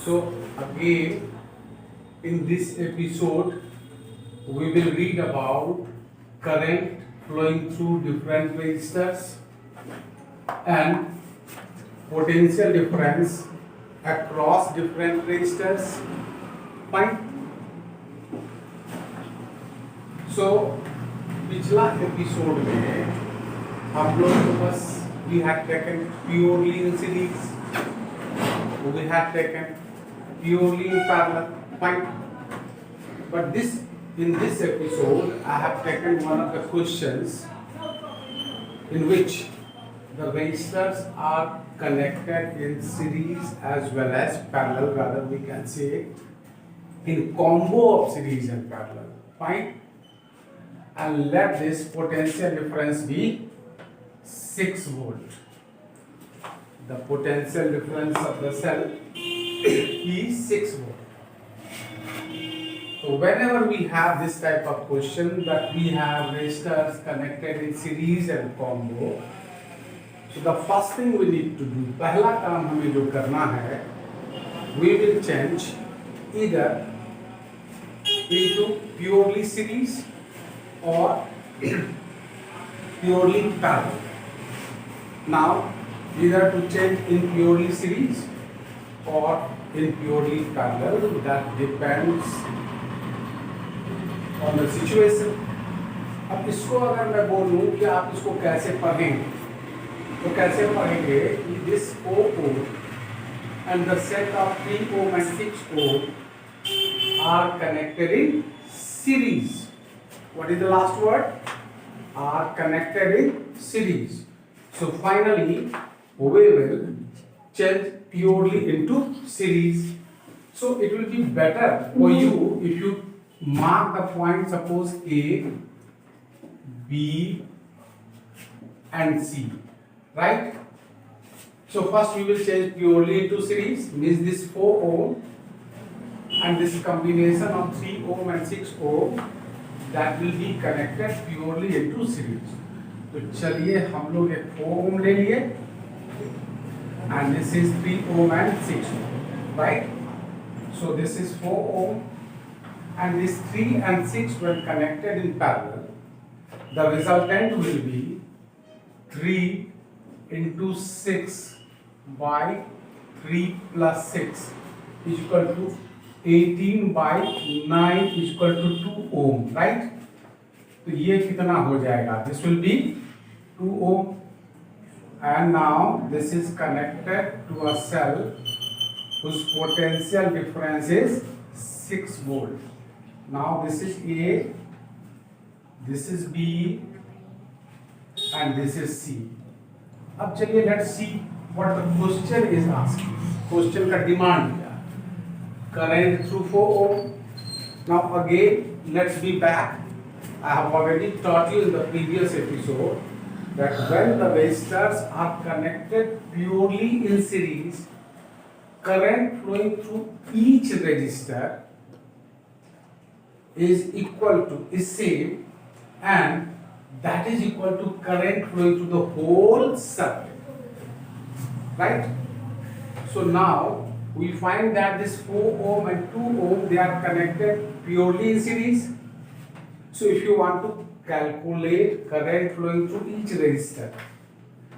So again, in this episode, we will read about current flowing through different resistors and potential difference across different resistors. Fine. So पिछला episode में हम लोग को बस we had taken purely in series, we had taken purely in parallel. Fine. But in this episode, I have taken one of the questions in which the resistors are connected in series as well as parallel, rather we can say in combo of series and parallel. Fine. And let this potential difference be 6 volt. The potential difference of the cell is 6 volt. So whenever we have this type of question that we have resistors connected in series and combo, so the first thing we need to do, पहला काम हमें जो करना है, we will change either into purely series or purely parallel. Now, either to change in purely series or in purely parallel, that depends on the situation. अब इसको अगर मैं बोलूँ कि आप इसको कैसे पढ़ेंगे, तो कैसे पढ़ेंगे कि this 4 ohm and the set of 3 ohm and 6 ohm are connected in series. What is the last word? Are connected in series. So finally, we will change purely into series. So it will be better for you if you mark the point, suppose A, B and C, right? So first we will change purely into series, means this 4 ohm and this combination of 3 ohm and 6 ohm, that will be connected purely into series. तो चलिए हम लोग एक 4 ohm ले लिए and this is 3 ohm and 6 ohm, right? So this is 4 ohm and this 3 and 6 when connected in parallel, the resultant will be 3 into 6 by 3 plus 6 is equal to 18 by 9 is equal to 2 ohm, right? तो ये कितना हो जाएगा? This will be 2 ohm and now this is connected to a cell whose potential difference is 6 volt. Now this is A, this is B and this is C. अब चलिए let's see what the question is asking. Question का demand क्या? Current through 4 ohm. Now again let's be back. I have already taught you in the previous episode that when the resistors are connected purely in series, current flowing through each resistor is same, and that is equal to current flowing through the whole circuit, right? So now we find that this 4 ohm and 2 ohm, they are connected purely in series. So if you want to calculate current flowing through each resistor,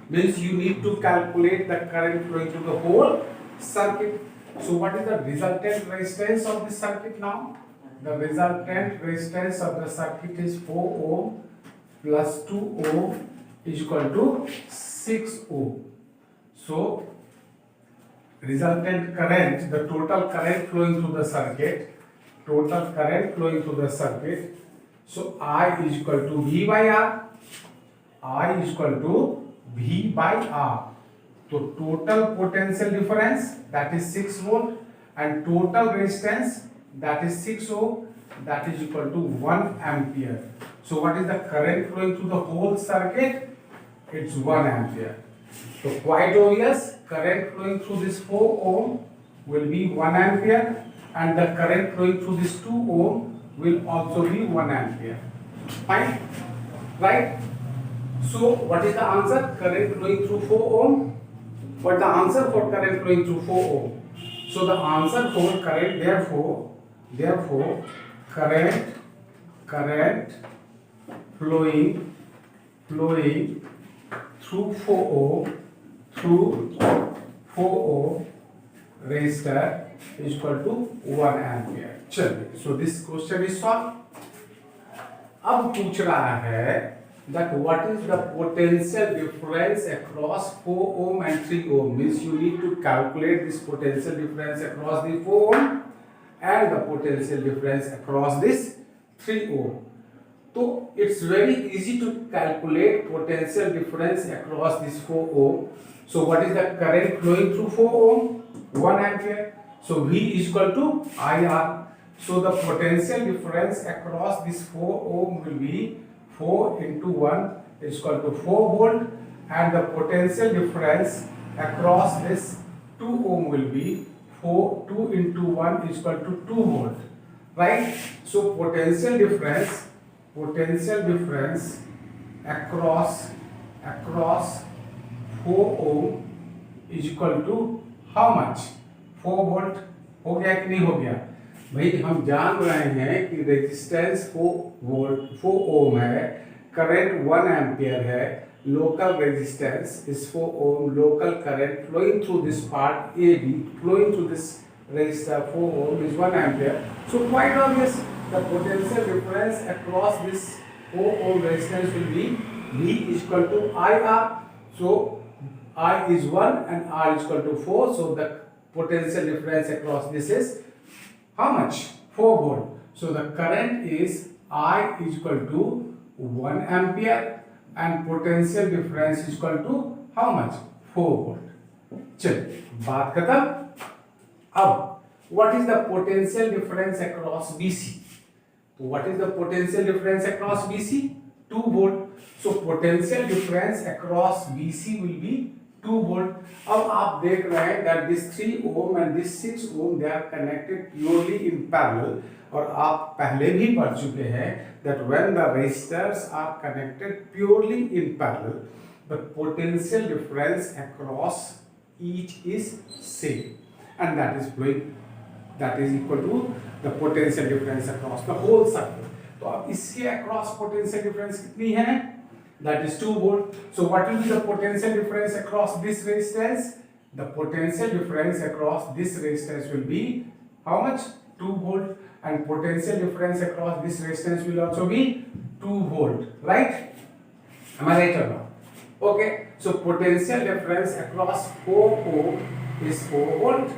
means you need to calculate the current flowing through the whole circuit. So what is the resultant resistance of this circuit now? The resultant resistance of the circuit is 4 ohm plus 2 ohm is equal to 6 ohm. So resultant current, the total current flowing through the circuit, so I is equal to V by R. I is equal to V by R. So total potential difference, that is 6 volt, and total resistance, that is 6 ohm, that is equal to 1 ampere. So what is the current flowing through the whole circuit? It's 1 ampere. So quite obvious, current flowing through this 4 ohm will be 1 ampere, and the current flowing through this 2 ohm will also be 1 ampere. Fine, right? So what is the answer? Current flowing through 4 ohm. What the answer for current flowing through 4 ohm? So the answer for current, therefore current flowing through 4 ohm resistor is equal to 1 ampere. चलिए, so this question is solved. अब पूछ रहा है that what is the potential difference across 4 ohm and 3 ohm, means you need to calculate this potential difference across the 4 ohm and the potential difference across this 3 ohm. So it's very easy to calculate potential difference across this 4 ohm. So what is the current flowing through 4 ohm? 1 ampere. So V is equal to IR. So the potential difference across this 4 ohm will be 4 into 1 is equal to 4 volt, and the potential difference across this 2 ohm will be 2 into 1 is equal to 2 volt, right? So potential difference across 4 ohm is equal to how much? 4 volt. हो गया कि नहीं हो गया भाई? हम जान रहे हैं कि रेजिस्टेंस 4 ओम है, करंट 1 एम्पियर है, local resistance is 4 ohm, local current flowing through this part AB, flowing through this resistor 4 ohm is 1 ampere. So quite obvious, the potential difference across this 4 ohm resistance will be V is equal to IR. So I is 1 and R is equal to 4. So the potential difference across this is how much? 4 volt. So the current is I is equal to 1 ampere and potential difference is equal to how much? 4 volt. चलिए, बात खत्म. अब what is the potential difference across BC? So what is the potential difference across BC? 2 volt. So potential difference across BC will be 2 volt. अब आप देख रहे हैं that this 3 ohm and this 6 ohm they are connected purely in parallel, और आप पहले भी पढ़ चुके हैं that when the resistors are connected purely in parallel, the potential difference across each is same, and that is flowing, that is equal to the potential difference across the whole circuit. तो अब इसके across potential difference कितनी है? That is 2 volt. So what will be the potential difference across this resistance? The potential difference across this resistance will be how much? 2 volt, and potential difference across this resistance will also be 2 volt, right? Am I right or not? Okay, so potential difference across 4 ohm is 4 volt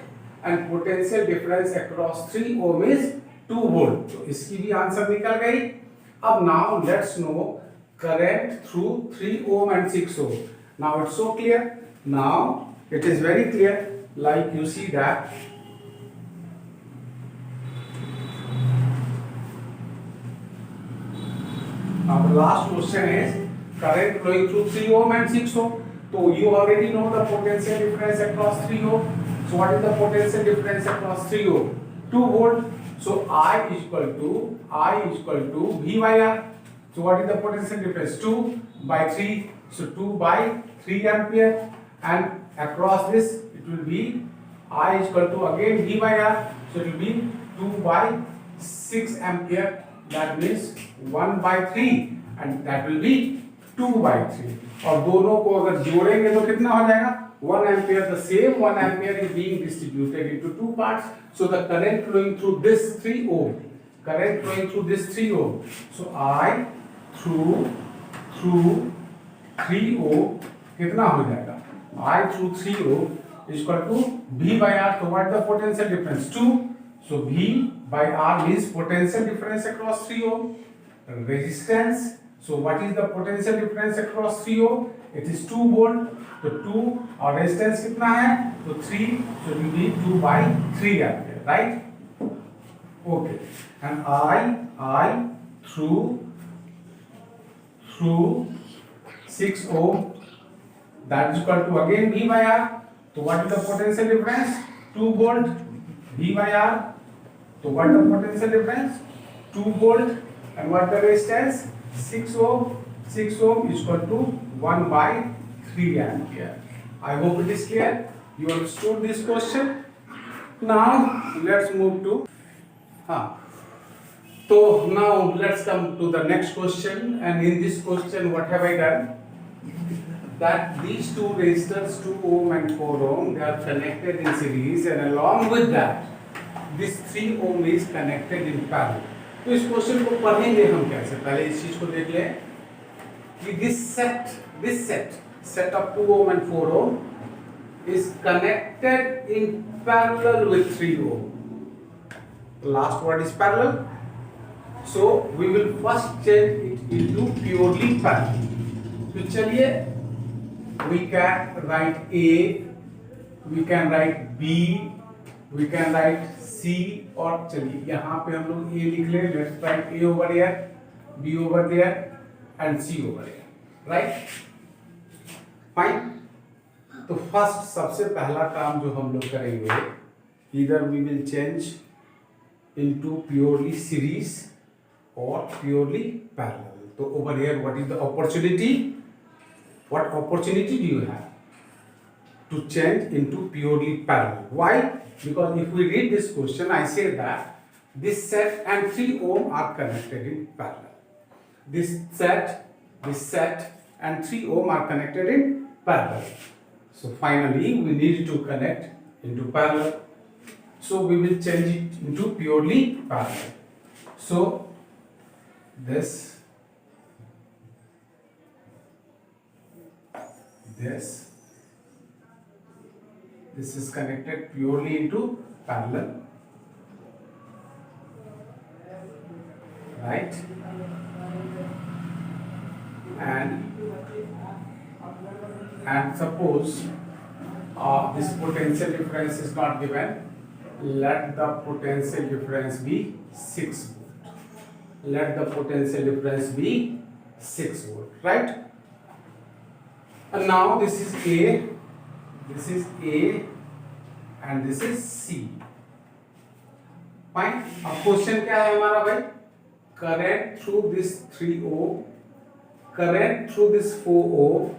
and potential difference across 3 ohm is 2 volt. तो इसकी भी answer निकल गई. अब now let's know current through 3 ohm and 6 ohm. Now it's so clear. Now it is very clear, like you see that now the last question is current flowing through 3 ohm and 6 ohm. So you already know the potential difference across 3 ohm. So what is the potential difference across 3 ohm? 2 volt. So I is equal to V by R. So what is the potential difference? 2 by 3. So 2 by 3 ampere, and across this it will be I is equal to again V by R. So it will be 2 by 6 ampere. That means 1 by 3, and that will be 2 by 3. और दोनों को अगर जोड़ेंगे तो कितना हो जाएगा? 1 ampere. The same 1 ampere is being distributed into 2 parts. So the current flowing through this 3 ohm. Current flowing through this 3 ohm. So I through 3 ohm कितना हो जाएगा? I through 3 ohm is equal to V by R. So what is the potential difference? 2. So V by R means potential difference across 3 ohm. Resistance. So what is the potential difference across 3 ohm? It is 2 volt. तो 2 और resistance कितना है? तो 3. So it will be 2 by 3 ampere, right? Okay. And I through 6 ohm, that is equal to again V by R. So what is the potential difference? 2 volt. V by R. So what is the potential difference? 2 volt. And what the resistance? 6 ohm. 6 ohm is equal to 1 by 3 ampere. I hope it is clear. You understood this question. Now let's move to so now let's come to the next question, and in this question what have I done? That these two resistors 2 ohm and 4 ohm, they are connected in series, and along with that this 3 ohm is connected in parallel. तो इस question को पढ़ेंगे हम कैसे, पहले इस चीज को देख लें कि this set of 2 ohm and 4 ohm is connected in parallel with 3 ohm. The last word is parallel. So we will first change it into purely parallel. तो चलिए, we can write A, we can write B, we can write C, और चलिए यहाँ पे हम लोग A लिख लें. Let's write A over here, B over there, and C over here. Right? Fine. तो फर्स्ट सबसे पहला काम जो हम लोग करेंगे, either we will change into purely series or purely parallel. So over here, what is the opportunity? What opportunity do you have to change into purely parallel? Why? Because if we read this question, I say that this set and 3 ohm are connected in parallel. This set and 3 ohm are connected in parallel. So finally, we need to connect into parallel. So we will change it into purely parallel. So this is connected purely into parallel, right? And suppose this potential difference is not given, let the potential difference be 6 volt. Let the potential difference be 6 volt, right? And now this is A, and this is C. Fine. अब question क्या है हमारा भाई? Current through this 3 ohm, current through this 4 ohm,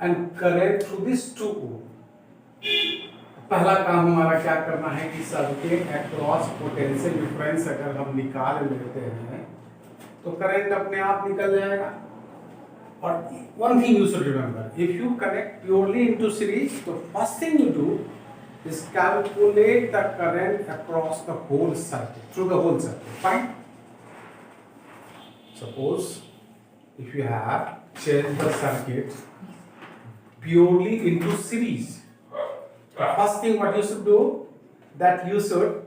and current through this 2 ohm. पहला काम हमारा क्या करना है कि सबके अक्रॉस पोटेंशियल डिफरेंस अगर हम निकाल लेते हैं तो करंट अपने आप निकल जाएगा. और one thing you should remember, if you connect purely into series, the first thing you do is calculate the current across the whole circuit, through the whole circuit. Fine. Suppose if you have changed the circuit purely into series, the first thing what you should do, that you should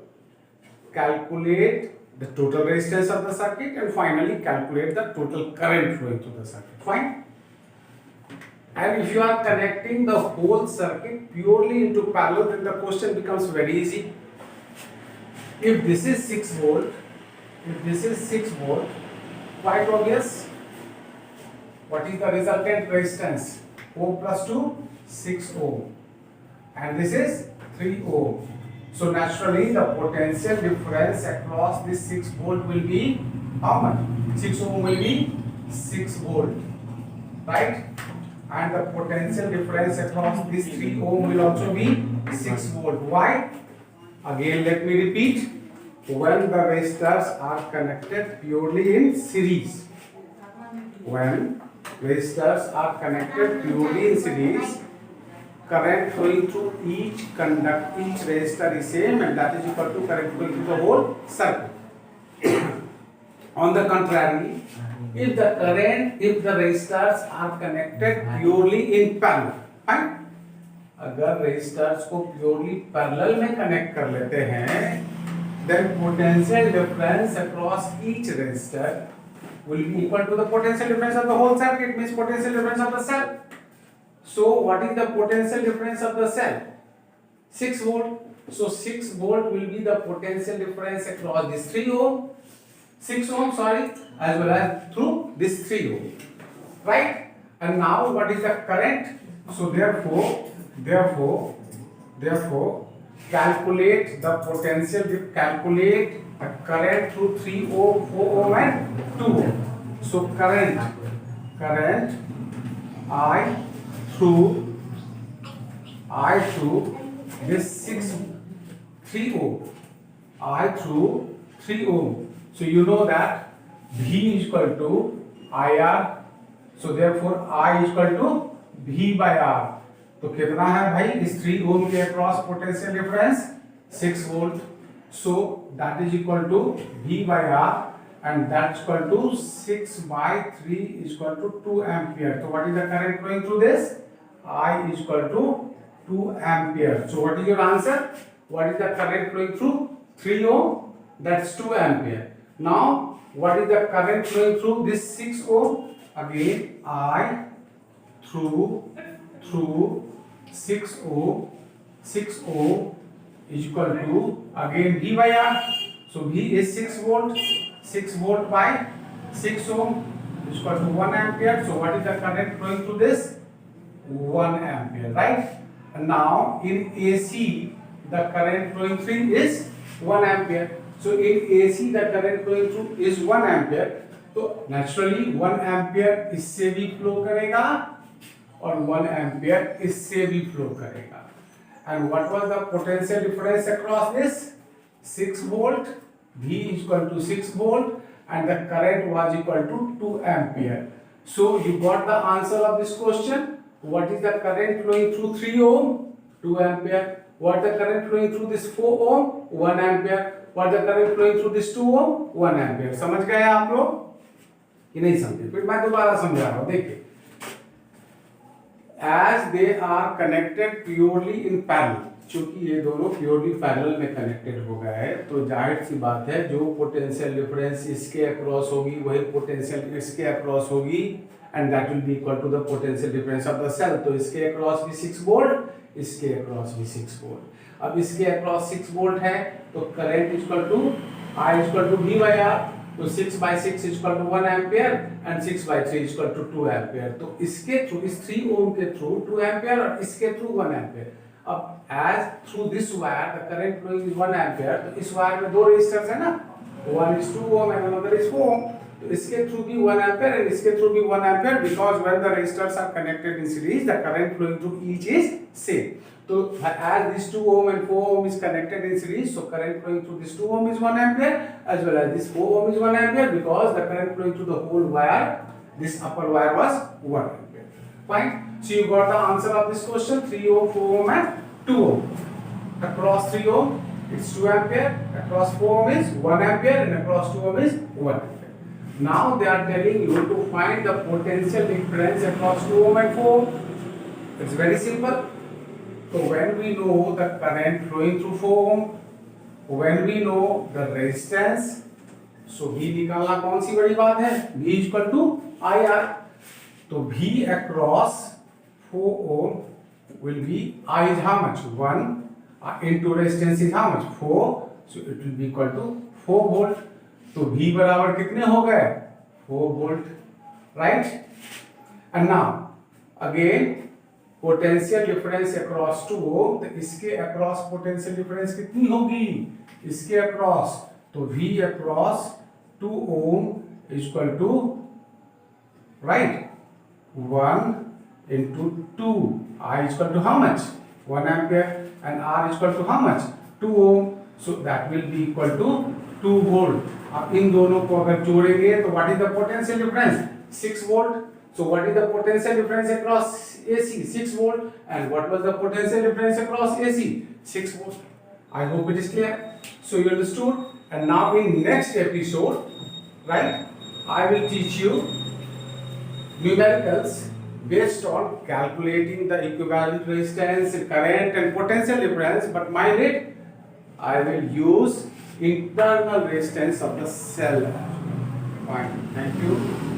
calculate the total resistance of the circuit and finally calculate the total current flowing through the circuit. Fine. And if you are connecting the whole circuit purely into parallel, then the question becomes very easy. If this is 6 volt, quite obvious, what is the resultant resistance? Ohm plus 2, 6 ohm. And this is 3 ohm. So naturally the potential difference across this 6 volt will be how much? 6 ohm will be 6 volt, right? And the potential difference across this 3 ohm will also be 6 volt. Why? Again let me repeat. When the resistors are connected purely in series, when resistors are connected purely in series, current flowing through each resistor is same, and that is equal to current flowing through the whole circuit. On the contrary, if the resistors are connected purely in parallel, fine. अगर resistors को purely parallel में connect कर लेते हैं, then potential difference across each resistor will be equal to the potential difference of the whole circuit, means potential difference of the cell. So what is the potential difference of the cell? 6 volt. So 6 volt will be the potential difference across this 3 ohm, 6 ohm, as well as through this 3 ohm, right? And now what is the current? So therefore calculate the potential, calculate the current through 3 ohm, 4 ohm and 2 ohm. So current I through this 6 3 ohm. I through 3 ohm. So you know that V is equal to IR. So therefore I is equal to V by R. तो कितना है भाई इस 3 ohm के across potential difference 6 volt. So that is equal to V by R and that's equal to 6 by 3 is equal to 2 ampere. So what is the current flowing through this? I is equal to 2 ampere. So what is your answer? What is the current flowing through 3 ohm? That's 2 ampere. Now what is the current flowing through this 6 ohm? Again I through 6 ohm. 6 ohm is equal to again V by R. So V is 6 volt. 6 volt by 6 ohm is equal to 1 ampere. So what is the current flowing through this? 1 ampere, right? And now in AC the current flowing through is 1 ampere. So in AC the current flowing through is 1 ampere. तो naturally 1 ampere इससे भी flow करेगा और 1 ampere इससे भी flow करेगा. And what was the potential difference across this? 6 volt. V is equal to 6 volt and the current was equal to 2 ampere. So you got the answer of this question. What is the current flowing through 3 ohm? 2 ampere. What is the current flowing through this 4 ohm? 1 ampere. What is the current flowing through this 2 ohm? 1 ampere. समझ गए आप लोग कि नहीं समझे? फिर मैं दोबारा समझा रहा हूं. देखिए, as they are connected purely in parallel, चूंकि ये दोनों प्योरली पैरेलल में कनेक्टेड हो गए हैं तो जाहिर सी बात है जो पोटेंशियल डिफरेंस इसके अक्रॉस होगी वही पोटेंशियल इसके अक्रॉस होगी and that will be equal to the potential difference of the cell. तो इसके अक्रॉस भी 6 वोल्ट, इसके अक्रॉस भी 6 वोल्ट. अब इसके अक्रॉस 6 वोल्ट है तो current equal to I equal to V by R. तो 6 by 6 equal to 1 ampere and 6 by 3 equal to 2 ampere. तो इसके थ्रू इस 3 ओम के थ्रू 2 एम्पियर और इसके थ्रू 1 एम्पियर. अब as through this wire the current flowing is 1 ampere. तो इस वायर में दो रेजिस्टर्स है ना, one is 2 ohm and another is 4 ohm. तो इसके थ्रू भी 1 ampere and इसके थ्रू भी 1 ampere because when the resistors are connected in series the current flowing through each is same. So as this 2 ohm and 4 ohm is connected in series, so current flowing through this 2 ohm is 1 ampere as well as this 4 ohm is 1 ampere because the current flowing through the whole wire, this upper wire was 1 ampere. Fine. So you got the answer of this question: 3 ohm, 4 ohm and 2 ohm. Across 3 ohm it's 2 ampere, across 4 ohm is 1 ampere and across 2 ohm is 1 ampere. Now they are telling you to find the potential difference across 2 ohm and 4 ohm. It's very simple. So when we know the current flowing through 4 ohm, when we know the resistance, so V निकालना कौन सी बड़ी बात है? V equal to IR. तो V across 4 ohm will be I is how much? 1 into resistance is how much? 4. So it will be equal to 4 volt. तो V बराबर कितने हो गए? 4 volt, right? And now again potential difference across 2 ohm. तो इसके across potential difference कितनी होगी? इसके अक्रॉस तो V across 2 ohm is equal to right 1 into 2. I is equal to how much? 1 ampere and R is equal to how much? 2 ohm. So that will be equal to 2 volt. अब इन दोनों को अगर जोड़ेंगे तो what is the potential difference? 6 volt. So what is the potential difference across AC? 6 volt. And what was the potential difference across AC? 6 volt. I hope it is clear. So you understood. And now in next episode, right, I will teach you numericals based on calculating the equivalent resistance, current and potential difference, but mind it, I will use internal resistance of the cell. Fine. Thank you.